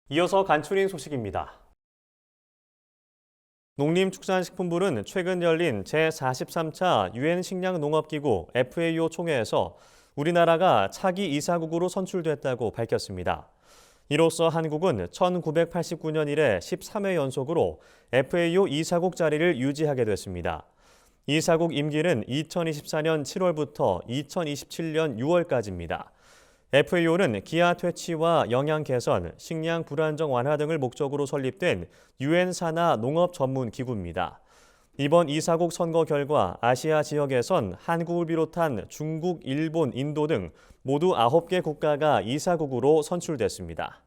이어서 간추린 소식입니다. 농림축산식품부는 최근 열린 제43차 유엔 식량농업기구 FAO 총회에서 우리나라가 차기 이사국으로 선출됐다고 밝혔습니다. 이로써 한국은 1989년 이래 13회 연속으로 FAO 이사국 자리를 유지하게 됐습니다. 이사국 임기는 2024년 7월부터 2027년 6월까지입니다. FAO는 기아 퇴치와 영양 개선, 식량 불안정 완화 등을 목적으로 설립된 유엔 산하 농업 전문 기구입니다. 이번 이사국 선거 결과 아시아 지역에선 한국을 비롯한 중국, 일본, 인도 등 모두 9개 국가가 이사국으로 선출됐습니다.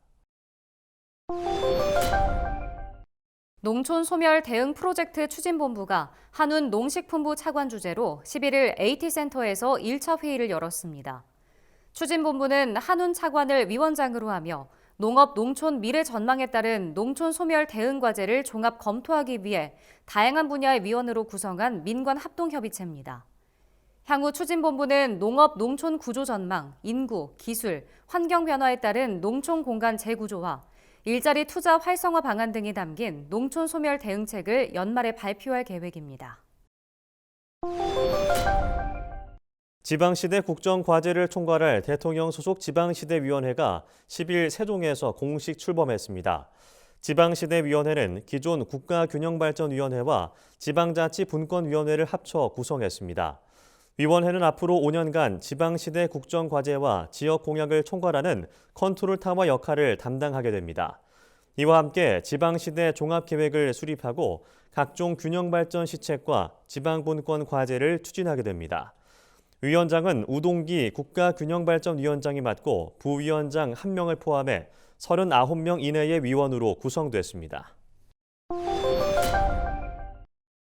농촌 소멸 대응 프로젝트 추진본부가 한운 농식품부 차관 주재로 11일 AT센터에서 1차 회의를 열었습니다. 추진본부는 한운 차관을 위원장으로 하며 농업 농촌 미래 전망에 따른 농촌 소멸 대응 과제를 종합 검토하기 위해 다양한 분야의 위원으로 구성한 민관 합동협의체입니다. 향후 추진본부는 농업 농촌 구조 전망, 인구, 기술, 환경 변화에 따른 농촌 공간 재구조와 일자리 투자 활성화 방안 등이 담긴 농촌 소멸 대응책을 연말에 발표할 계획입니다. 지방시대 국정과제를 총괄할 대통령 소속 지방시대위원회가 10일 세종에서 공식 출범했습니다. 지방시대위원회는 기존 국가균형발전위원회와 지방자치분권위원회를 합쳐 구성했습니다. 위원회는 앞으로 5년간 지방시대 국정과제와 지역공약을 총괄하는 컨트롤타워 역할을 담당하게 됩니다. 이와 함께 지방시대 종합계획을 수립하고 각종 균형발전 시책과 지방분권 과제를 추진하게 됩니다. 위원장은 우동기 국가균형발전위원장이 맡고 부위원장 1명을 포함해 39명 이내의 위원으로 구성됐습니다.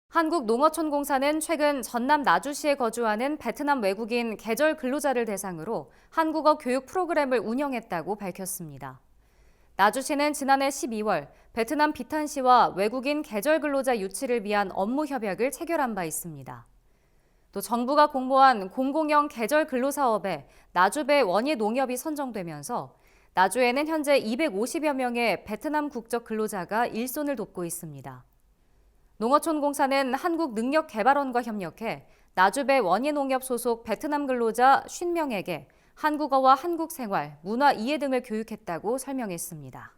한국농어촌공사는 최근 전남 나주시에 거주하는 베트남 외국인 계절 근로자를 대상으로 한국어 교육 프로그램을 운영했다고 밝혔습니다. 나주시는 지난해 12월 베트남 비탄시와 외국인 계절 근로자 유치를 위한 업무 협약을 체결한 바 있습니다. 또 정부가 공모한 공공형 계절 근로사업에 나주배 원예 농협이 선정되면서 나주에는 현재 250여 명의 베트남 국적 근로자가 일손을 돕고 있습니다. 농어촌공사는 한국능력개발원과 협력해 나주배 원예농협 소속 베트남 근로자 50명에게 한국어와 한국생활, 문화 이해 등을 교육했다고 설명했습니다.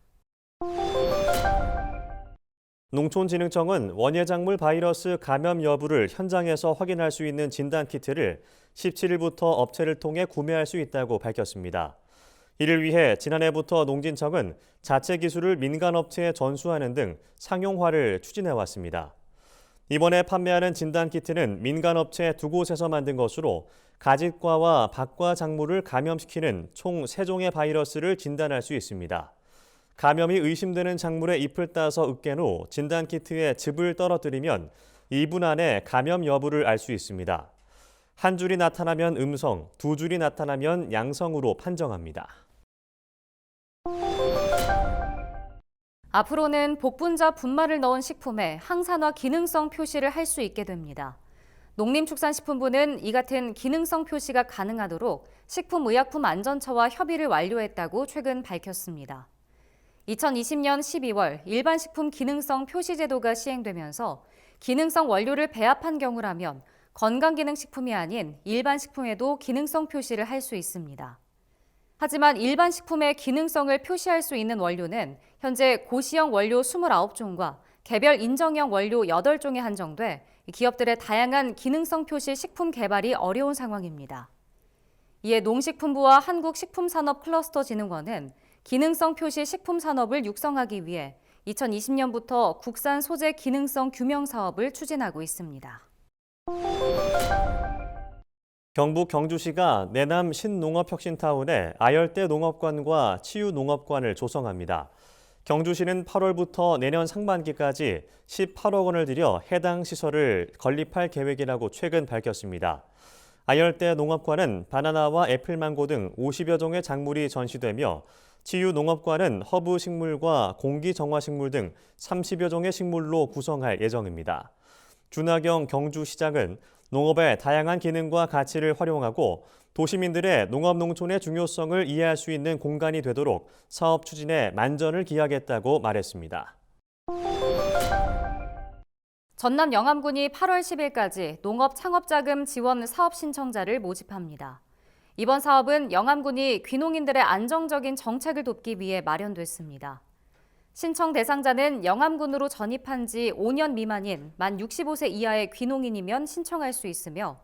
농촌진흥청은 원예작물 바이러스 감염 여부를 현장에서 확인할 수 있는 진단키트를 17일부터 업체를 통해 구매할 수 있다고 밝혔습니다. 이를 위해 지난해부터 농진청은 자체 기술을 민간업체에 전수하는 등 상용화를 추진해왔습니다. 이번에 판매하는 진단키트는 민간업체 2곳에서 만든 것으로 가짓과와 박과 작물을 감염시키는 총 3종의 바이러스를 진단할 수 있습니다. 감염이 의심되는 작물의 잎을 따서 으깬 후 진단키트에 즙을 떨어뜨리면 2분 안에 감염 여부를 알 수 있습니다. 한 줄이 나타나면 음성, 2줄이 나타나면 양성으로 판정합니다. 앞으로는 복분자 분말을 넣은 식품에 항산화 기능성 표시를 할 수 있게 됩니다. 농림축산식품부는 이 같은 기능성 표시가 가능하도록 식품의약품안전처와 협의를 완료했다고 최근 밝혔습니다. 2020년 12월 일반식품 기능성 표시 제도가 시행되면서 기능성 원료를 배합한 경우라면 건강기능식품이 아닌 일반식품에도 기능성 표시를 할 수 있습니다. 하지만 일반식품의 기능성을 표시할 수 있는 원료는 현재 고시형 원료 29종과 개별 인정형 원료 8종에 한정돼 기업들의 다양한 기능성 표시 식품 개발이 어려운 상황입니다. 이에 농식품부와 한국식품산업클러스터진흥원은 기능성 표시 식품 산업을 육성하기 위해 2020년부터 국산 소재 기능성 규명 사업을 추진하고 있습니다. 경북 경주시가 내남 신농업혁신타운에 아열대 농업관과 치유농업관을 조성합니다. 경주시는 8월부터 내년 상반기까지 18억 원을 들여 해당 시설을 건립할 계획이라고 최근 밝혔습니다. 아열대 농업관은 바나나와 애플망고 등 50여 종의 작물이 전시되며 치유농업관은 허브 식물과 공기정화식물 등 30여 종의 식물로 구성할 예정입니다. 준하경 경주시장은 농업의 다양한 기능과 가치를 활용하고 도시민들의 농업 농촌의 중요성을 이해할 수 있는 공간이 되도록 사업 추진에 만전을 기하겠다고 말했습니다. 전남 영암군이 8월 10일까지 농업 창업자금 지원 사업 신청자를 모집합니다. 이번 사업은 영암군이 귀농인들의 안정적인 정착을 돕기 위해 마련됐습니다. 신청 대상자는 영암군으로 전입한 지 5년 미만인 만 65세 이하의 귀농인이면 신청할 수 있으며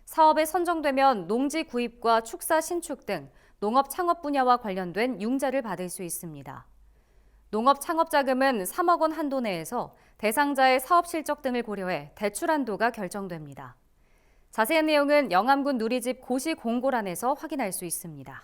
사업에 선정되면 농지 구입과 축사 신축 등 농업 창업 분야와 관련된 융자를 받을 수 있습니다. 농업 창업 자금은 3억 원 한도 내에서 대상자의 사업 실적 등을 고려해 대출 한도가 결정됩니다. 자세한 내용은 영암군 누리집 고시 공고란에서 확인할 수 있습니다.